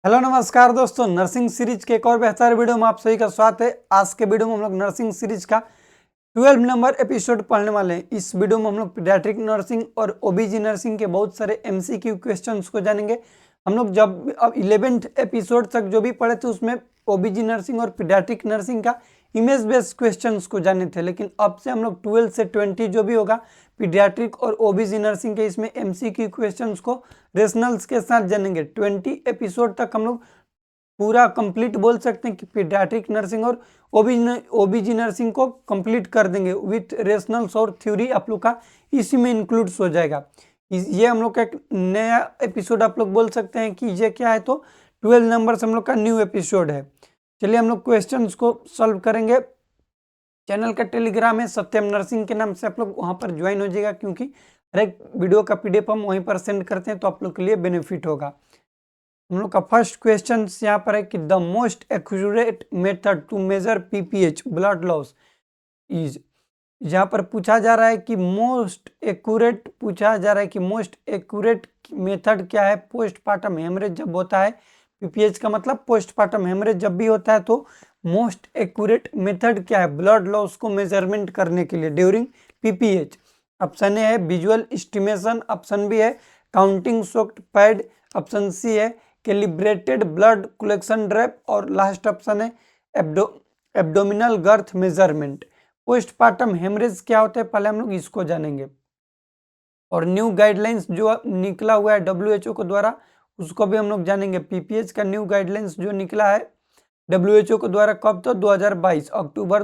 Hello नमस्कार दोस्तों, nursing series के एक और बेहतर वीडियो में आप सभी का स्वागत है। आज के वीडियो में हम लोग नर्सिंग सीरीज का 12 नंबर एपिसोड पढ़ने वाले हैं। इस वीडियो में हम लोग पीडियाट्रिक नर्सिंग और ओबीजी नर्सिंग के बहुत सारे एमसीक्यू क्वेश्चंस को जानेंगे। हम लोग जब अब 11th एपिसोड तक जो भी पढ़े थे उसमें ओबीजी नर्सिंग और पीडियाट्रिक नर्सिंग का इमेज बेस्ड क्वेश्चंस को जाने थे, लेकिन अब से हम लोग 12 से 20 जो भी होगा पीडियाट्रिक और ओबीजी नर्सिंग के इसमें एमसीक्यू क्वेश्चंस को रेशनल्स के साथ जानेंगे। 20 एपिसोड तक हम लोग पूरा कंप्लीट बोल सकते हैं कि पीडियाट्रिक नर्सिंग और ओबीजी नर्सिंग को कंप्लीट कर देंगे विथ रेशनल्स और थ्योरी आप लोग का इसी में इंक्लूड्स हो जाएगा। ये हम लोग का एक नया एपिसोड आप लोग बोल सकते हैं कि ये क्या है, तो 12 नंबर से हम लोग का न्यू एपिसोड है। चलिए हम लोग क्वेश्चंस को सॉल्व करेंगे। चैनल का टेलीग्राम है सत्यम नर्सिंग के नाम से, आप लोग वहां पर ज्वाइन हो जाएगा, क्योंकि हर एक वीडियो का पीडीएफ हम वहीं पर सेंड करते हैं, तो आप लोग के लिए बेनिफिट होगा। हम लोग का फर्स्ट क्वेश्चन यहाँ पर है कि the most accurate method to measure PPH blood loss is. यहाँ पर पूछा जा रहा है कि मोस्ट एक्यूरेट मेथड क्या है पोस्टपार्टम हेमरेज जब होता है। पीपीएच का मतलब पोस्टपार्टम हेमरेज जब भी होता है, तो मोस्ट एक्यूरेट मेथड क्या है ब्लड लॉस को मेजरमेंट करने के लिए ड्यूरिंग पीपीएच। ऑप्शन ए है विजुअल एस्टिमेशन, ऑप्शन बी है counting soaked pad, option C है कैलिब्रेटेड ब्लड कलेक्शन ड्रैप, और लास्ट ऑप्शन है abdominal girth measurement. Postpartum haemorrhage क्या होता है पहले हम लोग इसको जानेंगे, और न्यू गाइडलाइंस जो निकला हुआ है डब्ल्यूएचओ के द्वारा उसको भी हम लोग जानेंगे। पीपीएच का न्यू गाइडलाइंस जो निकला है डब्ल्यूएचओ के द्वारा कब, तो 2022 अक्टूबर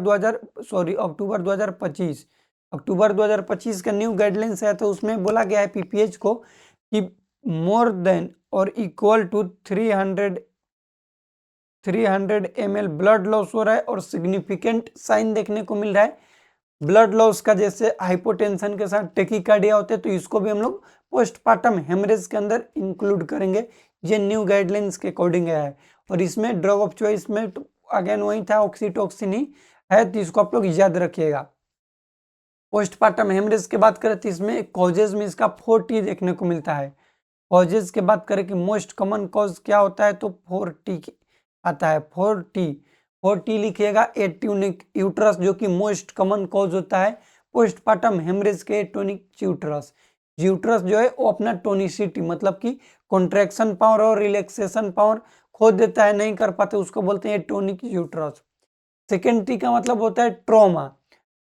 2025 का न्यू गाइडलाइंस है, तो उसमें बोला गया है पीपीएच को कि मोर देन और equal to 300 ml blood loss हो रहा है और सिग्निफिकेंट साइन देखने को मिल रहा है ब्लड लॉस का, जैसे हाइपोटेंशन के साथ टेकिकार्डिया होते हैं, तो इसको भी हम लोग पोस्टपार्टम हेमरेज के अंदर इंक्लूड करेंगे। ये न्यू गाइडलाइंस के अकॉर्डिंग है, और इसमें ड्रग ऑफ चॉइस में तो अगेन वही था ऑक्सीटोक्सिन ही है, तो इसको आप लोग याद रखिएगा। पोस्टपार्टम हेमरेज की बात करें तो इसमें कॉजेज में इसका 4T देखने को मिलता है। कॉजेज की बात करें कि मोस्ट कॉमन कॉज क्या होता है, तो 4T आता है। 4T लिखिएगा। एट्यूनिक यूट्रस जो कि मोस्ट कॉमन कॉज होता है पोस्टपार्टम हेमरेज के एटोनिक यूट्रस। यूट्रस जो है वो अपना टोनिसिटी मतलब कि कॉन्ट्रैक्शन पावर और रिलैक्सेशन पावर खो देता है, नहीं कर पाते, उसको बोलते हैं एटोनिक यूट्रस। सेकेंड टी का मतलब होता है ट्रॉमा।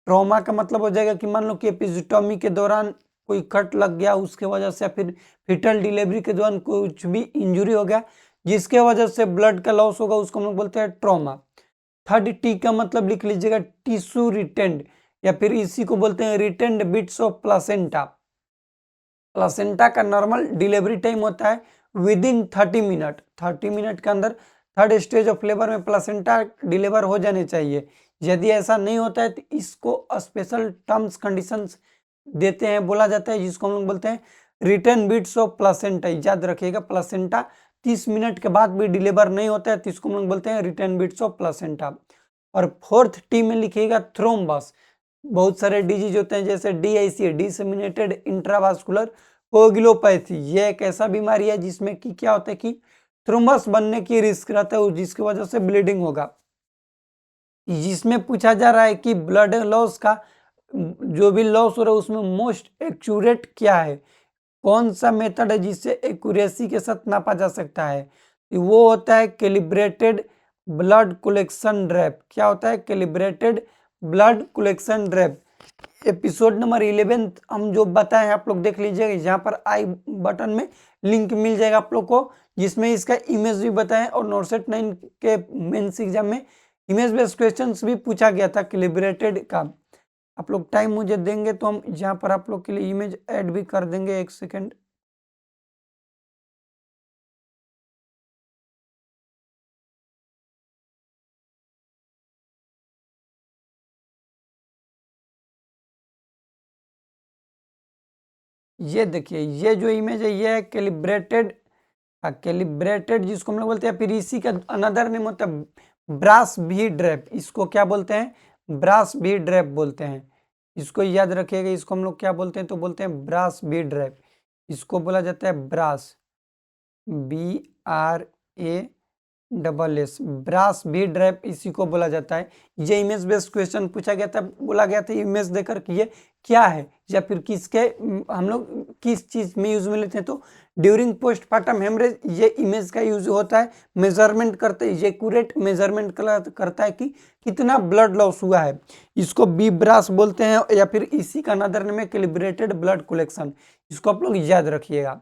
ट्रॉमा का मतलब हो जाएगा कि मान लो कि एपिजिटोमी के दौरान कोई कट लग गया उसके वजह से, या फिर फिटल डिलीवरी के दौरान कुछ भी इंजुरी हो गया जिसके वजह से ब्लड का लॉस होगा, उसको हम लोग बोलते हैं ट्रॉमा। थर्ड टी का मतलब लिख लीजिएगा टिश्यू रिटेंड, या फिर इसी को बोलते हैं retained bits of placenta. Placenta का नॉर्मल डिलीवरी टाइम होता है विद इन 30 मिनट के अंदर थर्ड स्टेज ऑफ लेबर में प्लासेंटा डिलीवर हो जाने चाहिए। यदि ऐसा नहीं होता है तो इसको स्पेशल टर्म्स कंडीशंस देते हैं, बोला जाता है, जिसको हम लोग बोलते हैं रिटर्न बिट्स ऑफ प्लासेंटा। याद रखिएगा, प्लासेंटा 30 मिनट के बाद भी डिलीवर नहीं होता है तो इसको हम लोग बोलते हैं रिटर्न बिट्स ऑफ प्लासेंटा। और फोर्थ टी में लिखिएगा थ्रोम्बस। बहुत सारे डिजीज होते हैं जैसे DIC डिसेमिनेटेड इंट्रावास्कुलर कोगुलोपैथी। ये एक ऐसा बीमारी है जिसमें कि क्या होता है कि थ्रोम्बस बनने की रिस्क रहता है, जिसकी वजह से ब्लीडिंग होगा। जिसमें पूछा जा रहा है कि ब्लड लॉस का जो भी लॉस हो रहा है उसमें मोस्ट एक्यूरेट क्या है, कौन सा मेथड है जिससे एक्यूरेसी के साथ नापा जा सकता है। वो होता है कैलिब्रेटेड ब्लड कलेक्शन ड्रैप। क्या होता है calibrated blood collection drape. Episode number 11 हम जो बताए आप लोग देख लीजिएगा, यहाँ पर आई बटन में लिंक मिल जाएगा आप लोग को, जिसमें इसका इमेज भी बताएं, और नॉर्सेट 9 के मेंस एग्जाम में इमेज बेस्ड क्वेश्चंस भी पूछा गया था कैलिब्रेटेड का। आप लोग टाइम मुझे देंगे तो हम यहाँ पर आप लोग के लिए इमेज ऐड भी कर देंगे। एक सेकेंड। ये देखिए, ये जो इमेज है ये है कैलिब्रेटेड। कैलिब्रेटेड जिसको हम लोग बोलते हैं, फिर इसी का अनदर नेम होता है ब्रास भी ड्रैप। इसको क्या बोलते हैं, ब्रास भी ड्रैप बोलते हैं। इसको याद रखिएगा, इसको हम लोग क्या बोलते हैं, तो बोलते हैं ब्रास भी ड्रैप। इसको बोला जाता है ब्रास, BRAS BRAS ब्रास भी ड्रैप इसी को बोला जाता है। ये इमेज बेस्ड क्वेश्चन पूछा गया था, बोला गया था इमेज देकर कि ये क्या है या फिर किसके हम लोग किस चीज में यूज में लेते हैं। तो ड्यूरिंग पोस्टपार्टम हेमरेज ये इमेज का यूज होता है, मेजरमेंट करते हैं, ये एक्यूरेट मेजरमेंट करता है कि कितना ब्लड लॉस हुआ है। इसको BRAS बोलते हैं या फिर इसी का अनदर नेम है कैलिब्रेटेड ब्लड कलेक्शन। इसको आप लोग याद रखिएगा।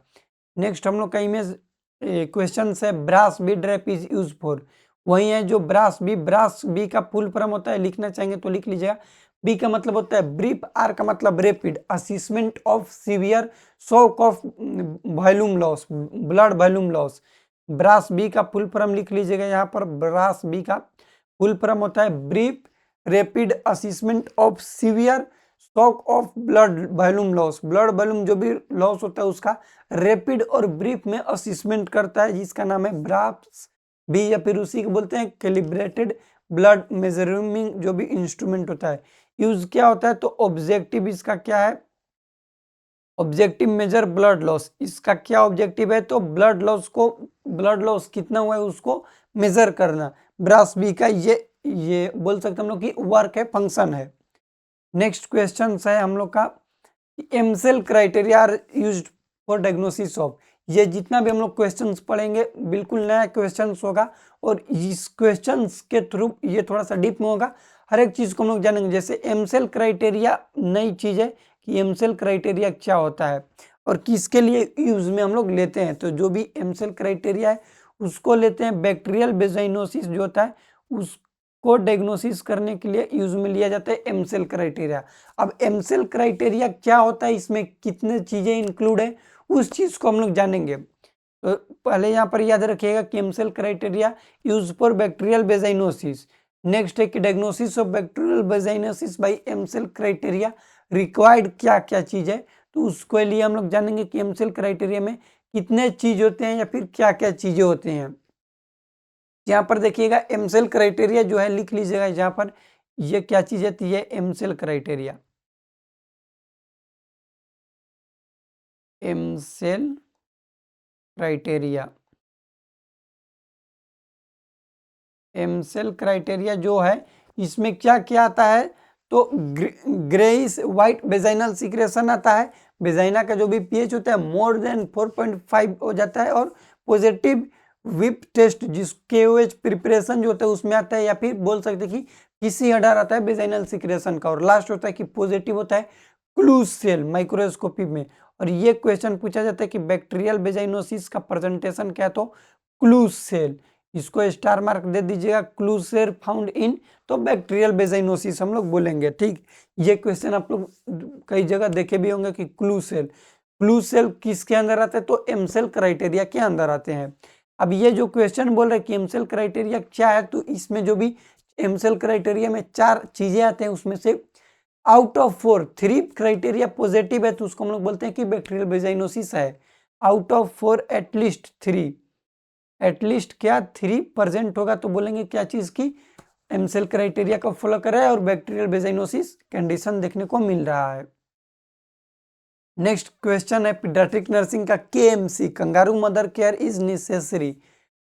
नेक्स्ट हम लोग का इमेज क्वेश्चन है brass B drape is use for. वही है जो ब्रास बी का फुल फॉर्म होता है, लिखना चाहेंगे तो लिख लीजिएगा। बी का मतलब होता है ब्रीफ, आर का मतलब rapid assessment of severe shock of volume loss, blood volume loss. BRASS B का फुल फॉर्म लिख लीजिएगा यहाँ पर। ब्रास बी का फुल फॉर्म होता है brief rapid assessment of severe shock of blood volume loss. Blood volume जो भी लॉस होता है उसका रैपिड और ब्रीफ में असेसमेंट करता है, जिसका नाम है ब्रास बी या फिर उसी को बोलते हैं कैलिब्रेटेड ब्लड मेजरिंग जो भी इंस्ट्रूमेंट होता है। यूज क्या होता है तो ऑब्जेक्टिव इसका क्या है, ऑब्जेक्टिव मेजर ब्लड लॉस। इसका क्या ऑब्जेक्टिव है तो ब्लड लॉस कितना हुआ है उसको मेजर करना। ब्रास बी का ये बोल सकते हम लोग की वर्क है, फंक्शन है। नेक्स्ट क्वेश्चन है हम लोग का Amsel criteria are used for diagnosis of. ये जितना भी हम लोग क्वेश्चंस पढ़ेंगे बिल्कुल नया क्वेश्चंस होगा और इस क्वेश्चंस के थ्रू ये थोड़ा सा डीप में होगा, हर एक चीज को हम लोग जानेंगे। जैसे एमसेल क्राइटेरिया नई चीज है कि एमसेल क्राइटेरिया क्या होता है और किसके लिए यूज में हम लोग लेते हैं। तो जो भी एमसेल क्राइटेरिया है उसको लेते हैं बैक्टीरियल वेजाइनोसिस जो होता है उसको डायग्नोसिस करने के लिए यूज में लिया जाता है एमसेल क्राइटेरिया। अब एमसेल क्राइटेरिया क्या होता है, इसमें कितने चीजें इंक्लूड है उस चीज को हम लोग जानेंगे। तो पहले यहाँ पर याद रखिएगा कि Amsel criteria use for bacterial vaginosis. Next है कि diagnosis of bacterial vaginosis by Amsel criteria required क्या क्या चीज है, तो उसके लिए हम लोग जानेंगे कि एमसेल क्राइटेरिया में कितने चीज होते हैं या फिर क्या क्या चीजें होते हैं। यहाँ पर देखिएगा एमसेल क्राइटेरिया जो है लिख लीजिएगा यहाँ पर, ये क्या चीज है तो ये एमसेल क्राइटेरिया, एमसेल क्राइटेरिया। एमसेल क्राइटेरिया जो है इसमें क्या क्या आता है तो ग्रेइश व्हाइट वेजाइनल सिक्रेशन आता है। वेजाइना का जो भी पीएच होता है मोर देन 4.5 हो जाता है और पॉजिटिव विप टेस्ट जिसके OH प्रिपरेशन जो होता है उसमें आता है, या फिर बोल सकते हैं कि PCR आता है वेजाइनल सिक्रेशन का। और लास्ट होता है कि पॉजिटिव होता है क्लूज सेल माइक्रोस्कोपी में। और ये क्वेश्चन पूछा जाता है कि बैक्टीरियल वेजाइनोसिस का प्रेजेंटेशन क्या है तो क्लूज सेल, इसको स्टार मार्क दे दीजिएगा। क्लूज सेल फाउंड इन तो बैक्टीरियल वेजाइनोसिस हम लोग बोलेंगे। ठीक, ये क्वेश्चन आप लोग कई जगह देखे भी होंगे कि क्लूज सेल किसके अंदर आते हैं तो एमसेल क्राइटेरिया के अंदर आते हैं। अब ये जो क्वेश्चन बोल रहे हैं कि एमसेल क्राइटेरिया क्या है, तो इसमें जो भी एमसेल क्राइटेरिया में 4 चीजें आते हैं उसमें से आउट ऑफ 4 3 क्राइटेरिया पॉजिटिव है तो उसको हम लोग बोलते हैं कि बैक्टीरियल वेजाइनोसिस है। आउट ऑफ 4 एटलीस्ट 3, एटलीस्ट क्या 3 प्रेजेंट होगा तो बोलेंगे क्या चीज की एमसेल क्राइटेरिया को फॉलो कर रहा है और बैक्टीरियल वेजाइनोसिस कंडीशन देखने को मिल रहा है। नेक्स्ट क्वेश्चन है पीडियाट्रिक नर्सिंग का KMC, kangaroo mother care is necessary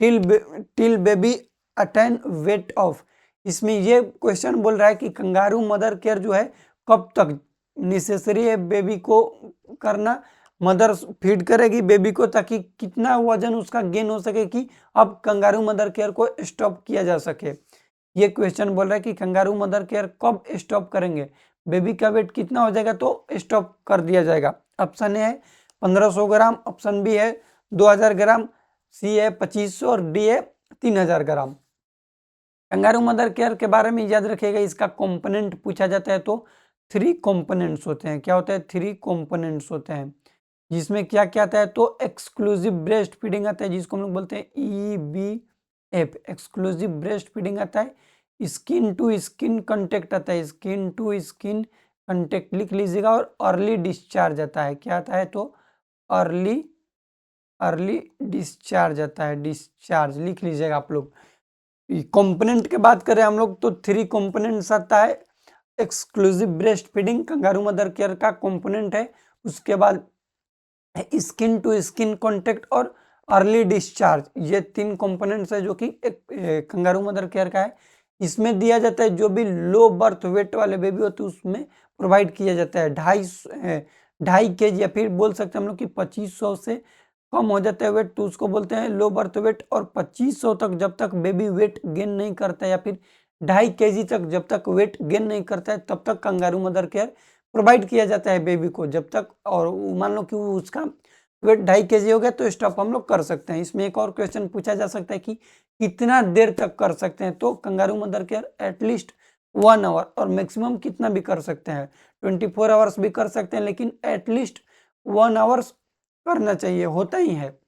till baby attain weight of. इसमें ये क्वेश्चन बोल रहा है कि कंगारू मदर केयर जो है कब तक नेसेसरी है बेबी को करना, मदर फीड करेगी बेबी को ताकि कितना वजन उसका गेन हो सके कि अब कंगारू मदर केयर को स्टॉप किया जा सके। ये क्वेश्चन बोल रहा है कि कंगारू मदर केयर कब स्टॉप करेंगे, बेबी का वेट कितना हो जाएगा तो स्टॉप कर दिया जाएगा। ऑप्शन ए है 1500 ग्राम, ऑप्शन बी है 2000 ग्राम, सी है 2500 और डी है 3000 ग्राम। कंगारू मदर केयर के बारे में याद रखिएगा, इसका कंपोनेंट पूछा जाता है तो 3 कंपोनेंट्स होते हैं। क्या होता है 3 कंपोनेंट्स होते हैं, जिसमें क्या क्या आता है तो एक्सक्लूसिव ब्रेस्ट फीडिंग आता है जिसको हम लोग बोलते हैं EBF, एक्सक्लूसिव ब्रेस्ट फीडिंग आता है। स्किन टू स्किन कांटेक्ट आता है, स्किन टू स्किन कांटेक्ट लिख लीजिएगा। और अर्ली डिस्चार्ज आता है, क्या आता है तो अर्ली डिस्चार्ज आता है, डिस्चार्ज लिख लीजिएगा आप लोग। कंपोनेंट की बात करें हम लोग तो 3 कंपोनेंट्स आता है। Exclusive breast feeding kangaroo mother care का कंपोनेंट है, उसके बाद स्किन टू स्किन कांटेक्ट और अर्ली डिस्चार्ज, ये 3 कंपोनेंट्स है जो कि एक कंगारू मदर केयर का है। इसमें दिया जाता है जो भी लो बर्थ वेट वाले बेबी होते हैं उसमें प्रोवाइड किया जाता है 2.5 kg, या फिर बोल सकते हैं हम लोग कि 2500 से कम हो जाता है वेट तो उसको बोलते हैं लो बर्थ वेट। और 2500 तक जब तक बेबी वेट गेन नहीं करता है, या फिर 2.5 kg तक जब तक वेट गेन नहीं करता है, तब तक कंगारू मदर केयर प्रोवाइड किया जाता है बेबी को। जब तक, और मान लो कि उसका वेट 2.5 kg हो गया तो स्टॉप हम लोग कर सकते हैं। इसमें एक और क्वेश्चन पूछा जा सकता है कि कितना देर तक कर सकते हैं, तो kangaroo mother care at least 1 hour, और मैक्सिमम कितना भी कर सकते हैं, 24 आवर्स भी कर सकते हैं, लेकिन एटलीस्ट 1 आवर्स करना चाहिए, होता ही है।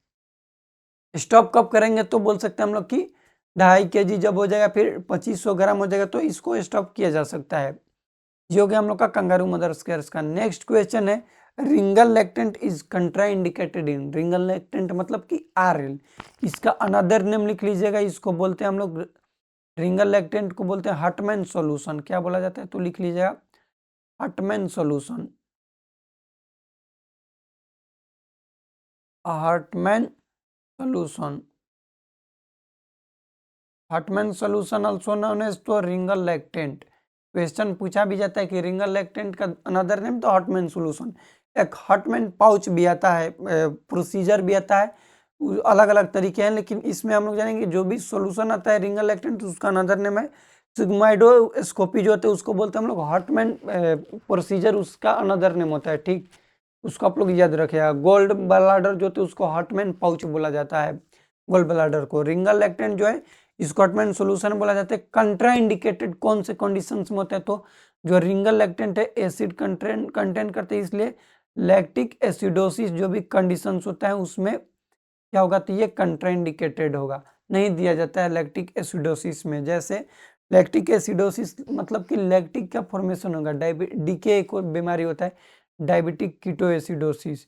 स्टॉप कब करेंगे, तो बोल सकते हैं हम लोग कि 2.5 kg जब हो जाएगा, फिर 2500 ग्राम हो जाएगा, तो इसको स्टॉप किया जा सकता है। ये हो गया हम लोग का कंगारू मदर्स केयर का। नेक्स्ट क्वेश्चन है, रिंगल लैक्टेंट इज कंट्रा इंडिकेटेड इन। रिंगल लैक्टेंट मतलब कि आरएल, इसका अनदर नेम लिख लीजिएगा। इसको बोलते हैं हम लोग, रिंगल लैक्टेंट को बोलते हैं हटमैन सॉल्यूशन। क्या बोला जाता है, तो लिख लीजिएगा Hartmann solution. Hartmann solution, Hartmann solution also known as तो रिंगल लैक्टेंट। क्वेश्चन पूछा भी जाता है कि रिंगल लैक्टेंट का अनदर नेम, तो हटमैन सॉल्यूशन। एक हटमैन पाउच भी आता है, प्रोसीजर भी आता है, अलग अलग तरीके हैं, लेकिन इसमें हम लोग जानेंगे जो भी सॉल्यूशन आता है रिंगल लैक्टेंट उसका अनदर नेम है सिग्माइडोस्कोपी, जो होते हैं उसको बोलते हैं हम लोग हटमैन प्रोसीजर, उसका अनदर नेम होता है। ठीक, उसको आप लोग याद रखिएगा। गोल्ड ब्लाडर जो होते हैं उसको हटमैन पाउच बोला जाता है, गोल्ड ब्लाडर को। रिंगल लैक्टेंट जो है इसको हटमैन सॉल्यूशन बोला जाता है। कंट्रा इंडिकेटेड कौन से कंडीशंस में होता है, तो जो रिंगल लैक्टेंट है एसिड कंटेंट करते हैं, इसलिए लैक्टिक एसिडोसिस जो भी कंडीशंस होता है उसमें क्या होगा, तो ये कंट्राइंडिकेटेड होगा, नहीं दिया जाता है लैक्टिक एसिडोसिस में। जैसे लैक्टिक एसिडोसिस मतलब कि लैक्टिक का फॉर्मेशन होगा, डीके एक बीमारी होता है diabetic ketoacidosis.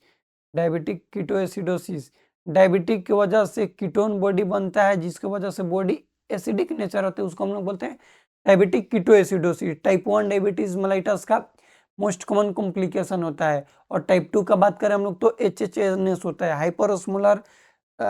Diabetic ketoacidosis, diabetic की वजह से कीटोन बॉडी बनता है, जिसकी वजह से बॉडी एसिडिक नेचर होता है, उसको हम लोग बोलते हैं diabetic ketoacidosis. Type 1 diabetes mellitus का मोस्ट कॉमन कॉम्प्लिकेशन होता है। और टाइप 2 का बात करें हम लोग तो एचएचएनएस होता है,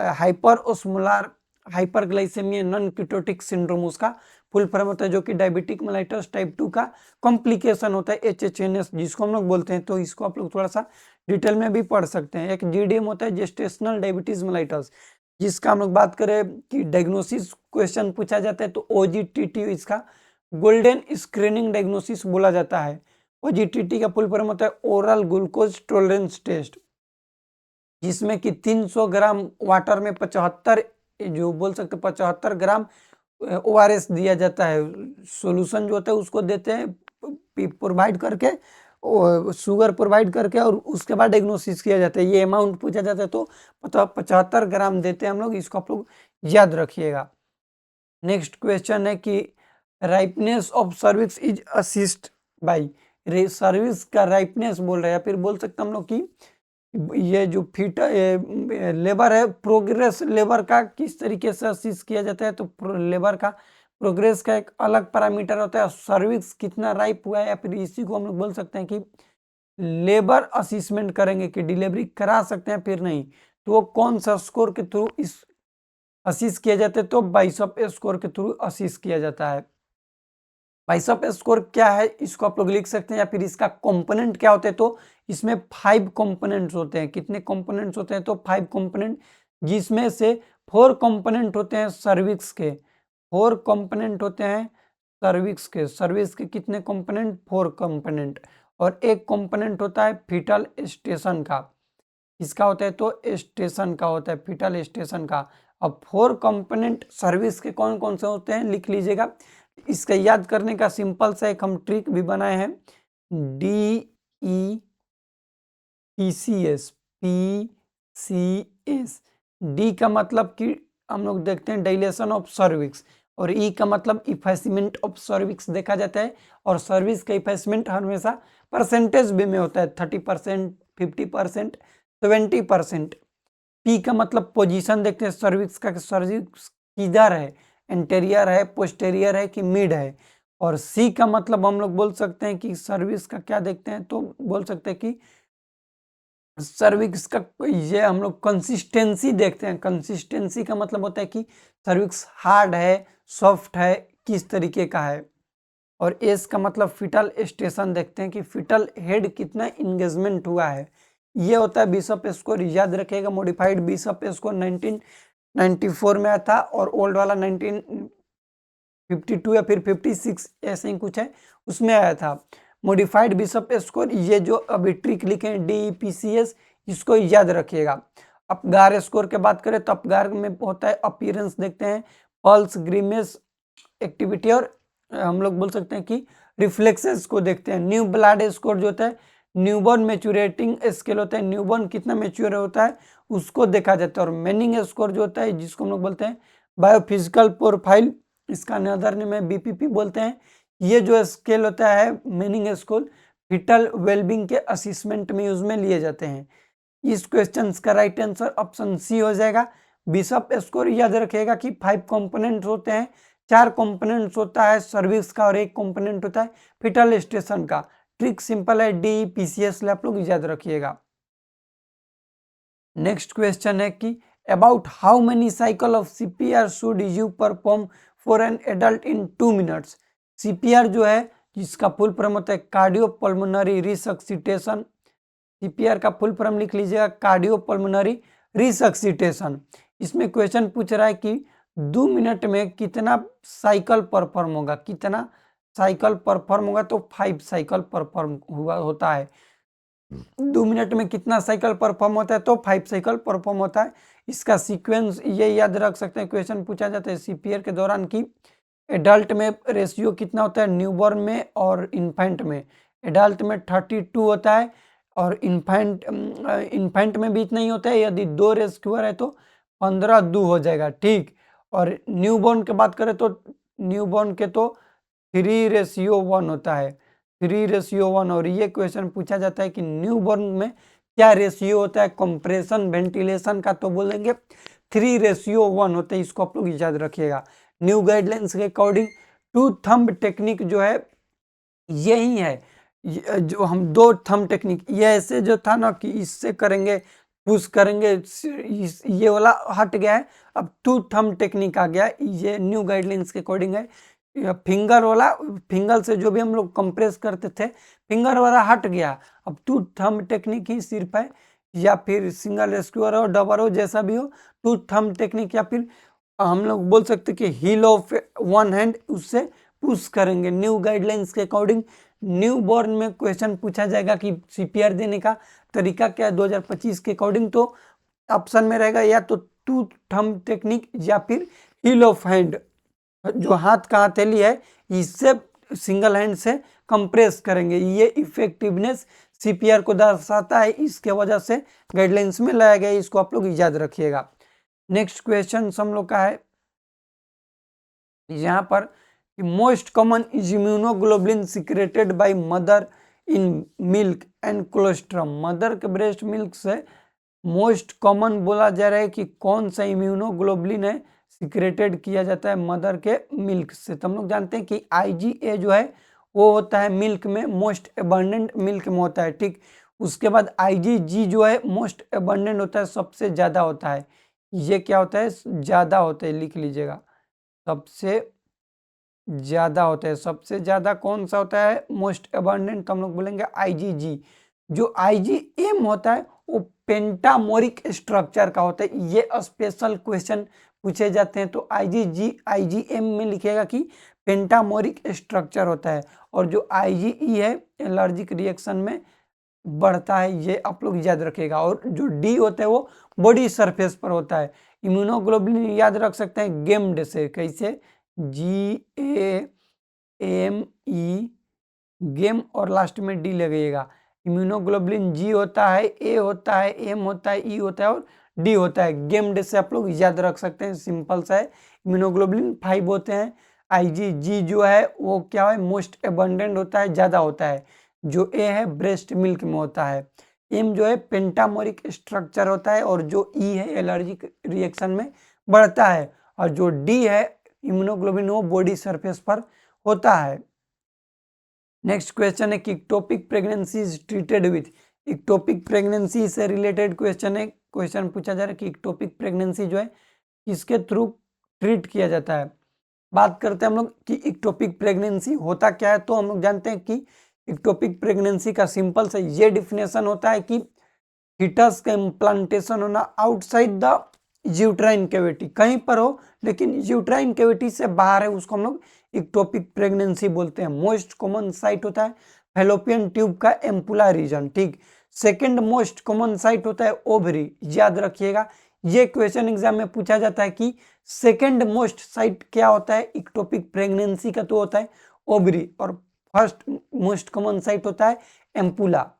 हाइपरओस्मोलर हाइपरग्लाइसेमिया नॉन कीटोटिक सिंड्रोम उसका फुल फॉर्म होता है, जो कि डायबिटिक मेलाइटस टाइप 2 का कॉम्प्लिकेशन होता है एचएचएनएस, जिसको हम लोग बोलते हैं। तो इसको आप लोग थोड़ा सा डिटेल में भी पढ़ सकते हैं। एक जीडीएम होता है जेस्टेशनल डायबिटीज मेलाइटस, जिसका हम लोग बात करें कि डायग्नोसिस क्वेश्चन पूछा जाता है तो ओजीटीटी इसका गोल्डन स्क्रीनिंग डायग्नोसिस बोला जाता है। ओजीटीटी का फुल फॉर्म होता है ओरल ग्लूकोज टॉलरेंस टेस्ट, जिसमें कि 300 ग्राम वाटर में 75, जो बोल सकते 75 ग्राम ओआरएस दिया जाता है। सॉल्यूशन जो होता है उसको देते हैं प्रोवाइड करके, शुगर प्रोवाइड करके, और उसके बाद डायग्नोसिस किया जाता है। ये अमाउंट पूछा जाता है तो 75 ग्राम देते हैं हम लोग, इसको आप लोग याद रखिएगा। नेक्स्ट क्वेश्चन है कि ripeness of cervix is assist by. Cervix का राइपनेस बोल रहे हैं, या फिर बोल सकते हम लोग कि ये जो फीट लेबर है, प्रोग्रेस लेबर का किस तरीके से असिस्ट किया जाता है, तो लेबर का प्रोग्रेस का एक अलग पैरामीटर होता है, सर्विक्स कितना राइप हुआ है, या फिर इसी को हम लोग बोल सकते हैं कि लेबर असिस्मेंट करेंगे कि डिलीवरी करा सकते हैं फिर नहीं, तो वो कौन सा स्कोर के थ्रू इस असिस्ट किया जाता है, तो बाइसअप स्कोर के थ्रू असिस्ट किया जाता है। बाइसअप स्कोर क्या है इसको आप लोग लिख सकते हैं, या फिर इसका कंपोनेंट क्या होते हैं, तो इसमें 5 कंपोनेंट्स होते हैं। कितने कंपोनेंट्स होते हैं, तो 5 कंपोनेंट, जिसमें से 4 कंपोनेंट होते हैं सर्विक्स के। 4 कंपोनेंट होते हैं सर्विक्स के। सर्विक्स के कितने कंपोनेंट, 4 कंपोनेंट। और एक कंपोनेंट होता है फीटल स्टेशन का। इसका होता है तो स्टेशन का होता है, फीटल स्टेशन का। अब 4 कंपोनेंट सर्विस के कौन कौन से होते हैं लिख लीजिएगा। इसका याद करने का सिंपल सा एक हम ट्रिक भी बनाए हैं, DEPCS, PCS। डी का मतलब कि हम लोग देखते हैं डायलेशन ऑफ सर्विक्स, और ई का मतलब इफेसिमेंट ऑफ सर्विक्स देखा जाता है। और सर्विस का इफेसिमेंट हमेशा परसेंटेज वे में होता है, 30%, 50%, 70%। पी का मतलब पोजीशन देखते हैं सर्विक्स का, सर्विक्स किधर है, एंटेरियर है, पोस्टेरियर है कि मिड है। और सी का मतलब हम लोग बोल सकते हैं कि सर्विस का क्या देखते हैं, तो बोल सकते हैं कि सर्विक्स का ये हम लोग कंसिस्टेंसी देखते हैं। कंसिस्टेंसी का मतलब होता है कि सर्विक्स हार्ड है, सॉफ्ट है, किस तरीके का है। और एस का मतलब फिटल स्टेशन देखते हैं कि फिटल हेड कितना इंगेजमेंट हुआ है। ये होता है बिशप स्कोर, याद रखिएगा। मॉडिफाइड बिशप स्कोर 1994 में आया था और ओल्ड वाला 1952 या फिर 56 ऐसे ही कुछ है उसमें आया था। मॉडिफाइड बिशप स्कोर, ये जो अभी ट्रिक लिखे हैं DEPCS, इसको याद रखिएगा। अपगार स्कोर के बात करें तो अपगार में होता है अपीयरेंस देखते हैं, पल्स, ग्रीमेस, एक्टिविटी और हम लोग बोल सकते हैं कि रिफ्लेक्सेस को देखते हैं। न्यू ब्लड स्कोर जो होता है न्यूबॉर्न मैच्योरेटिंग स्केल होता है, न्यूबॉर्न कितना मैच्योर होता है उसको देखा जाता है। और मैनिंग स्कोर जो होता है जिसको हम लोग बोलते हैं बायोफिजिकल प्रोफाइल, इसका अदर नेम है BPP बोलते हैं। ये जो स्केल होता है मैनिंग स्कोर फिटल वेलबिंग के असेसमेंट में यूज में लिए जाते हैं। इस क्वेश्चन का राइट आंसर ऑप्शन सी हो जाएगा। बिशप स्कोर याद रखिएगा कि 5 कंपोनेंट्स होते हैं, 4 कंपोनेंट्स होता है सर्विस का और 1 कंपोनेंट होता है फिटल स्टेशन का। ट्रिक सिंपल है, DEPCS आप लोग याद रखिएगा। नेक्स्ट क्वेश्चन है कि about how many cycle of CPR should you perform for an adult in 2 minutes. CPR जो है जिसका फुल फॉर्म होता है कार्डियो पल्मोनरी रिसक्सिटेशन। CPR का फुल फॉर्म लिख लीजिएगा, कार्डियो पल्मोनरी रिसक्सिटेशन। इसमें क्वेश्चन पूछ रहा है कि 2 मिनट में कितना साइकिल परफॉर्म होगा, कितना साइकिल परफॉर्म होगा, तो 5 साइकिल परफॉर्म हुआ होता है। 2 मिनट में कितना साइकिल परफॉर्म होता है, तो 5 साइकिल परफॉर्म होता है। इसका सीक्वेंस ये याद रख सकते हैं, क्वेश्चन पूछा जाता है CPR के दौरान कि एडल्ट में रेशियो कितना होता है न्यूबॉर्न में और इन्फेंट में। एडल्ट में 32 होता है और इन्फेंट में भी इतना ही होता है। यदि 2 रेस्क्यूअर है तो 15-2 हो जाएगा, ठीक। और न्यूबॉर्न की बात करें तो न्यूबॉर्न के तो 3:1 होता है, 3:1। और ये क्वेश्चन पूछा जाता है कि न्यूबॉर्न में क्या रेशियो होता है कंप्रेशन वेंटिलेशन का, तो बोलेंगे 3:1 होता है। इसको आप लोग याद रखिएगा। न्यू गाइडलाइंस के अकॉर्डिंग टू थंब टेक्निक जो है यही है, जो हम 2 थंब टेक्निक, ये ऐसे जो था ना कि इससे करेंगे पुश करेंगे, ये वाला हट गया है, अब 2 थंब टेक्निक आ गया। ये न्यू गाइडलाइंस के अकॉर्डिंग है। फिंगर वाला, फिंगर से जो भी हम लोग कंप्रेस करते थे, फिंगर वाला हट गया, अब 2 थंब टेक्निक ही सिर्फ है, या फिर सिंगल स्क्वायर हो डबल हो जैसा भी हो, 2 थंब टेक्निक, या फिर हम लोग बोल सकते कि हील ऑफ 1 हैंड, उससे पुश करेंगे। न्यू गाइडलाइंस के अकॉर्डिंग न्यू बॉर्न में क्वेश्चन पूछा जाएगा कि CPR देने का तरीका क्या है 2025 के अकॉर्डिंग, तो ऑप्शन में रहेगा या तो 2 थंब टेक्निक या फिर हील ऑफ हैंड, जो हाथ का हथेली है इससे सिंगल हैंड से कंप्रेस करेंगे। ये इफेक्टिवनेस CPR को दर्शाता है, इसके वजह से गाइडलाइंस में लाया गया, इसको आप लोग याद रखिएगा। नेक्स्ट क्वेश्चन हम लोग का है यहाँ पर, most common is immunoglobulin secreted by mother in milk and colostrum. Mother के ब्रेस्ट मिल्क से मोस्ट कॉमन बोला जा रहा है कि कौन सा इम्यूनोग्लोबुलिन है सिक्रेटेड किया जाता है मदर के मिल्क से। तो हम लोग जानते हैं कि IgA जो है वो होता है मिल्क में, मोस्ट एबंडेंट मिल्क में होता है, ठीक। उसके बाद IgG जो है मोस्ट एबंडेंट होता है, सबसे ज़्यादा होता है। ये क्या होता है, ज़्यादा होता है, लिख लीजिएगा, सबसे ज़्यादा होता है। सबसे ज़्यादा कौन सा होता है मोस्ट एबंडेंट, तो हम लोग बोलेंगे IgG। जो IgM होता है वो पेंटामोरिक स्ट्रक्चर का होता है। ये स्पेशल क्वेश्चन पूछे जाते हैं, तो IgG IgM में लिखेगा कि पेंटामोरिक स्ट्रक्चर होता है। और जो IgE है एलर्जिक रिएक्शन में बढ़ता है, ये आप लोग याद रखेगा। और जो D होता है वो बॉडी सरफेस पर होता है। इम्यूनोग्लोबुलिन याद रख सकते हैं गेम्ड से, कैसे, GAME, गेम और लास्ट में D लगेगा। इम्यूनोग्लोबुलिन G होता है, A होता है, M होता है, E होता है और D होता है। गेम्ड से आप लोग याद रख सकते हैं, सिंपल सा है। इम्यूनोग्लोबुलिन 5 होते हैं। IgG जो है वो क्या है, मोस्ट एबंडेंट होता है, ज़्यादा होता है। जो A है ब्रेस्ट मिल्क में होता है। M जो है पेंटामोरिक स्ट्रक्चर होता है। और जो E है एलर्जिक रिएक्शन में बढ़ता है। और जो D है इम्यूनोग्लोबुलिन वो बॉडी सरफेस पर होता है। नेक्स्ट क्वेश्चन है कि ectopic pregnancy is treated with. Ectopic pregnancy से रिलेटेड क्वेश्चन है। क्वेश्चन पूछा जा रहा है कि इक्टोपिक प्रेगनेंसी जो है किसके थ्रू ट्रीट किया जाता है। बात करते हैं हम लोग कि इक्टोपिक प्रेगनेंसी होता क्या है। तो हम लोग जानते हैं कि इक्टोपिक प्रेगनेंसी का सिंपल से ये डिफिनेशन होता है कि फीटस का इम्प्लांटेशन होना आउटसाइड द यूट्राइन कैविटी, कहीं पर हो लेकिन यूट्राइन कैविटी से बाहर है, उसको हम लोग इक्टोपिक प्रेगनेंसी बोलते हैं। मोस्ट कॉमन साइट होता है फैलोपियन ट्यूब का एम्पुला रीजन, ठीक। सेकेंड मोस्ट कॉमन साइट होता है ओवरी, याद रखिएगा ये क्वेश्चन एग्जाम में पूछा जाता है कि सेकेंड मोस्ट साइट क्या होता है इक्टोपिक प्रेगनेंसी का, तो होता है ओवरी, और फर्स्ट मोस्ट कॉमन साइट होता है एम्पुला।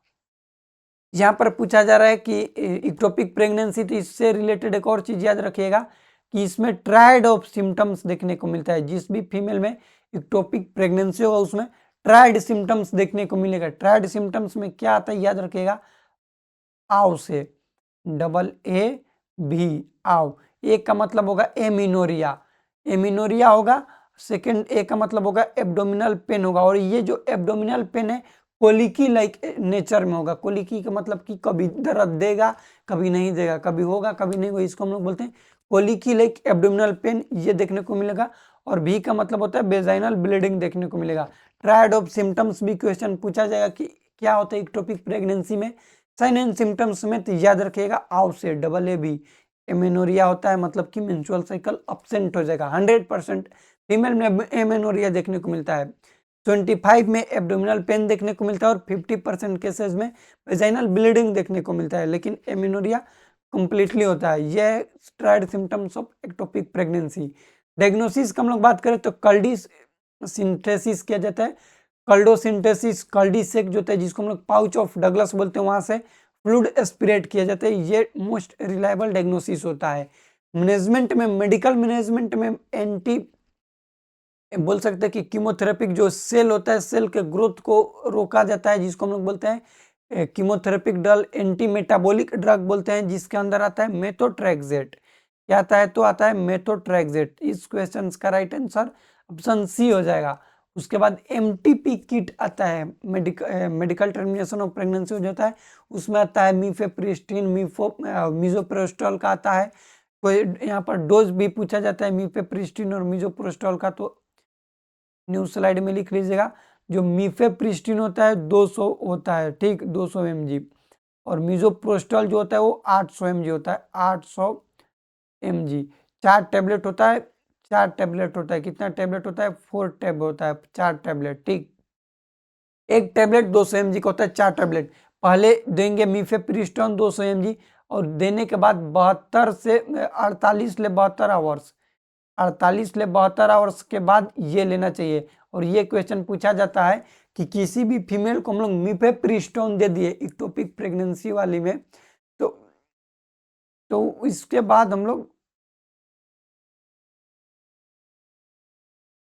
यहाँ पर पूछा जा रहा है कि इक्टोपिक प्रेगनेंसी, तो इससे रिलेटेड एक और चीज याद रखिएगा कि इसमें ट्रायड ऑफ सिम्टम्स देखने को मिलता है। जिस भी फीमेल में इक्टोपिक प्रेगनेंसी होगा उसमें ट्रायड सिम्टम्स देखने को मिलेगा। ट्रायड सिम्टम्स में क्या आता है याद रखिएगा, आव से, डबल ए भी, आव। एक का मतलब होगा एमिनोरिया, एमिनोरिया होगा। सेकेंड ए का मतलब होगा एब्डोमिनल पेन होगा, और ये जो एब्डोमिनल पेन है कोलिकी लाइक नेचर में होगा। कोलिकी का मतलब कि कभी दर्द देगा कभी नहीं देगा, कभी होगा कभी नहीं होगा, इसको हम लोग बोलते हैं कोलिकी लाइक एब्डोमिनल पेन, ये देखने को मिलेगा। और भी का मतलब होता है वेजाइनल ब्लीडिंग देखने को मिलेगा। ट्रायड ऑफ सिम्टम्स भी क्वेश्चन पूछा जाएगा कि क्या होता है इक्टोपिक प्रेगनेंसी में। साइन एंड सिम्टम्स में तो याद रखिएगा आव से, डबल ए भी, एमेनोरिया होता है मतलब कि मेंस्ट्रुअल साइकिल अब्सेंट हो जाएगा। 100% फीमेल में एमेनोरिया देखने को मिलता है। 25 में एब्डोमिनल पेन देखने को मिलता है, और 50% केसेस में वेजाइनल ब्लीडिंग देखने को मिलता है, लेकिन एमेनोरिया कंप्लीटली होता है। यह triad symptoms of ectopic pregnancy. Diagnosis का हम लोग बात करें तो कल्डी सिंथेसिस किया जाता है। कल्डोसिंथेसिस, कल्डी सेक जो होता है जिसको हम लोग पाउच ऑफ डगलस बोलते हैं, वहां से फ्लूइड एस्पिरेट किया जाता है। ये मोस्ट रिलायबल डायग्नोसिस होता है। मैनेजमेंट में, मेडिकल मैनेजमेंट में एंटी बोल सकते हैं कि कीमोथेरेपिक जो सेल होता है, सेल के ग्रोथ को रोका जाता है, जिसको हम लोग बोलते हैं कीमोथेरेपिक ड्रग, एंटी मेटाबॉलिक ड्रग बोलते हैं, जिसके अंदर आता है मेथोट्रेक्सेट। क्या आता है, तो आता है मेथोट्रेक्सेट। इस क्वेश्चन का राइट आंसर ऑप्शन सी हो जाएगा। उसके बाद एमटीपी किट आता है, मेडिकल टर्मिनेशन ऑफ प्रेगनेंसी हो जाता है, उसमें आता है मीफेप्रिस्टिन, मीजोप्रोस्टॉल का आता है। कोई यहाँ पर डोज भी पूछा जाता है मीफेप्रिस्टिन और मीजोप्रोस्टॉल का, तो न्यूज स्लाइड में लिख लीजिएगा। जो मीफेप्रिस्टिन होता है 200 होता है, ठीक, 200 mg, और मीजोप्रोस्टॉल जो होता है वो 800 mg होता है, 800 mg। 4 टैबलेट होता है, 4 टैबलेट होता है। कितना टैबलेट होता है, 4 टैब होता है, 4 टैबलेट, ठीक। एक टैबलेट 200 mg का होता है, 4 टैबलेट। पहले देंगे मीफेप्रिस्टोन 200 mg, और देने के बाद 72 से 48 ले 72 आवर्स, 48 से 72 आवर्स के बाद ये लेना चाहिए। और ये क्वेश्चन पूछा जाता है कि किसी भी फीमेल को हम लोग मीफेप्रिस्टोन दे दिए इक्टोपिक प्रेगनेंसी वाली में, तो इसके बाद हम लोग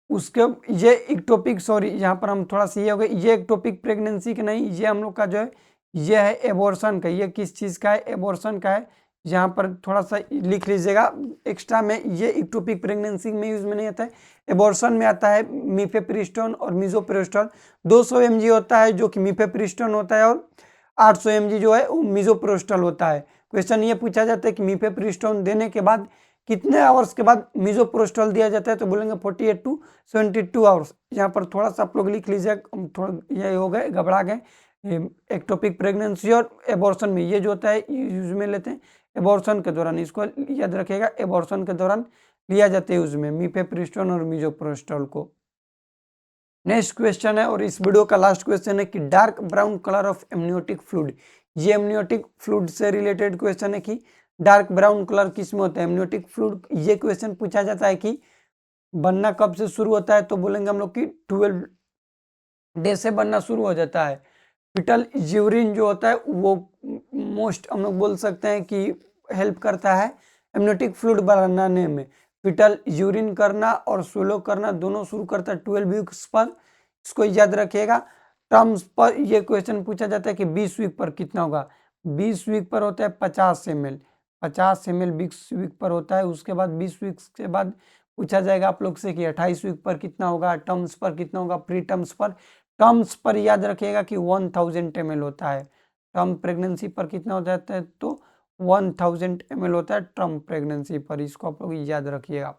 उसके, ये इक्टोपिक, सॉरी यहाँ पर हम थोड़ा सा ये हो गए, ये इक्टोपिक प्रेगनेंसी का नहीं, ये हम लोग का जो है ये है एबॉर्शन का। ये किस चीज़ का है, एबॉर्शन का है। यहाँ पर थोड़ा सा लिख लीजिएगा एक्स्ट्रा में, ये इक्टोपिक प्रेगनेंसी में यूज में नहीं आता है, एबॉर्शन में आता है। मीफेप्रिस्टोन और मीजोप्रोस्टॉल 200 mg होता है जो कि मीफेप्रिस्टोन होता है, और 800 mg जो है वो मीजोप्रोस्टॉल होता है। क्वेश्चन ये पूछा जाता है कि मीफेप्रिस्टोन देने के बाद कितने आवर्स के बाद मीजोप्रोस्टॉल दिया जाता है, तो बोलेंगे 48 टू 72 आवर्स। यहाँ पर थोड़ा सा आप लोग लिख लीजिए, थोड़ा ये हो गए, घबरा गए। एक्टोपिक प्रेगनेंसी और एबॉर्शन में ये जो होता है यूज में लेते हैं एबॉर्शन के दौरान, इसको याद रखिएगा, एबॉर्शन के दौरान लिया जाता है यूज में मीफेप्रिस्टोन और मीजोप्रोस्टॉल को। नेक्स्ट क्वेश्चन है, और इस वीडियो का लास्ट क्वेश्चन है कि dark brown colour of amniotic fluid. ये एमनियोटिक फ्लूइड से रिलेटेड क्वेश्चन है कि डार्क ब्राउन कलर किस में होता है एमनियोटिक फ्लूइड। ये क्वेश्चन पूछा जाता है कि बनना कब से शुरू होता है, तो बोलेंगे हम लोग कि 12 डे से बनना शुरू हो जाता है। फिटल यूरिन जो होता है वो मोस्ट हम लोग बोल सकते हैं कि हेल्प करता है एमनियोटिक फ्लूइड बनाने में। फिटल यूरिन करना और स्वेलो करना दोनों शुरू करता है 12 वीक्स पर, इसको याद रखिएगा। टर्म्स पर ये क्वेश्चन पूछा जाता है कि 20 वीक पर कितना होगा, 20 वीक पर होता है 50 ml, 50 ml 20 वीक पर होता है। उसके बाद 20 वीक के बाद पूछा जाएगा आप लोग से कि 28 वीक पर कितना होगा, टर्म्स पर कितना होगा, प्री टर्म्स पर। टर्म्स पर याद रखिएगा कि 1000 ml होता है, टर्म प्रेगनेंसी पर कितना हो जाता है, तो 1000 ml होता है टर्म प्रेगनेंसी पर, इसको आप लोग याद रखिएगा।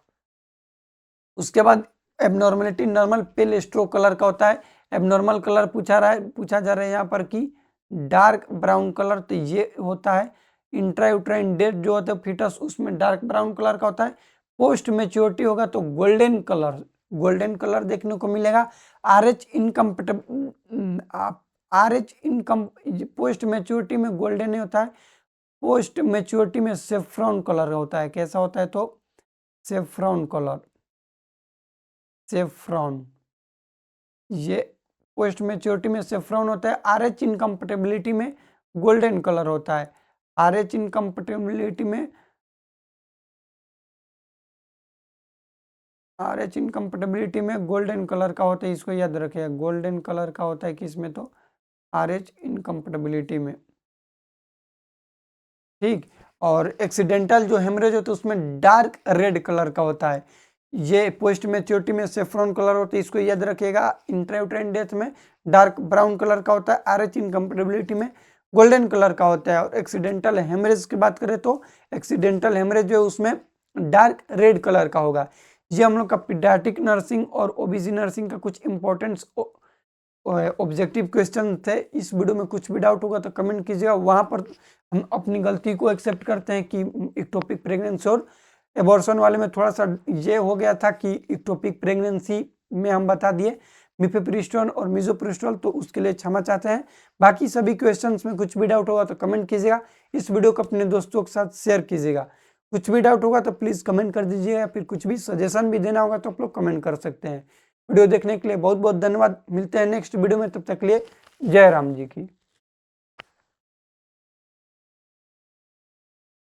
उसके बाद एबनॉर्मलिटी, नॉर्मल पेल स्ट्रोक कलर का होता है। एबनॉर्मल कलर पूछा जा रहा है यहाँ पर कि डार्क ब्राउन कलर, तो ये होता है इंट्रायूट्राइन डेथ जो होता है फीटस, उसमें डार्क ब्राउन कलर का होता है। पोस्ट मेच्योरिटी होगा तो गोल्डन कलर देखने को मिलेगा। RH incompatible, RH income, post maturity में गोल्डन नहीं होता है, पोस्ट मेच्योरिटी में सेफ्रॉन कलर होता है। कैसा होता है, तो सेफ्रॉन कलर, सेफ्रॉन, ये पोस्ट मेच्योरिटी में सेफ्रॉन होता है। RH इनकम्पेटेबिलिटी में गोल्डन कलर होता है। RH इनकम्पेटेबिलिटी में, RH इनकम्पेटेबिलिटी में गोल्डन कलर का होता है, इसको याद रखिएगा। गोल्डन कलर का होता है किसमें, तो RH इनकम्पेटेबिलिटी में, ठीक। और एक्सीडेंटल जो हेमरेज होता है उसमें डार्क रेड कलर का होता है। ये पोस्ट मेच्योरिटी में सेफ्रॉन कलर होता है, इसको याद रखिएगा। इंट्रायूट्राइन डेथ में डार्क ब्राउन कलर का होता है। RH इनकम्पेटेबिलिटी में गोल्डन कलर का होता है। और एक्सीडेंटल हेमरेज की बात करें तो एक्सीडेंटल हेमरेज जो है उसमें डार्क रेड कलर का होगा। ये हम लोग का पीडियाट्रिक नर्सिंग और ओबीजी नर्सिंग का कुछ इंपॉर्टेंट्स ऑब्जेक्टिव क्वेश्चन थे। इस वीडियो में कुछ भी डाउट होगा तो कमेंट कीजिएगा, वहां पर हम अपनी गलती को एक्सेप्ट करते हैं कि इक्टोपिक प्रेगनेंसी और एबॉर्शन वाले में थोड़ा सा ये हो गया था कि इक्टोपिक प्रेगनेंसी में हम बता दिए मिफेप्रिस्टोन और मिसोप्रिस्टोल, तो उसके लिए क्षमा चाहते हैं। बाकी सभी क्वेश्चंस में कुछ भी डाउट होगा तो कमेंट कीजिएगा। इस वीडियो को अपने दोस्तों के साथ शेयर कीजिएगा। कुछ भी डाउट होगा तो प्लीज़ कमेंट कर दीजिएगा, या फिर कुछ भी सजेशन भी देना होगा तो आप लोग कमेंट कर सकते हैं। वीडियो देखने के लिए बहुत बहुत धन्यवाद। मिलते हैं नेक्स्ट वीडियो में, तब तक के लिए जय राम जी की।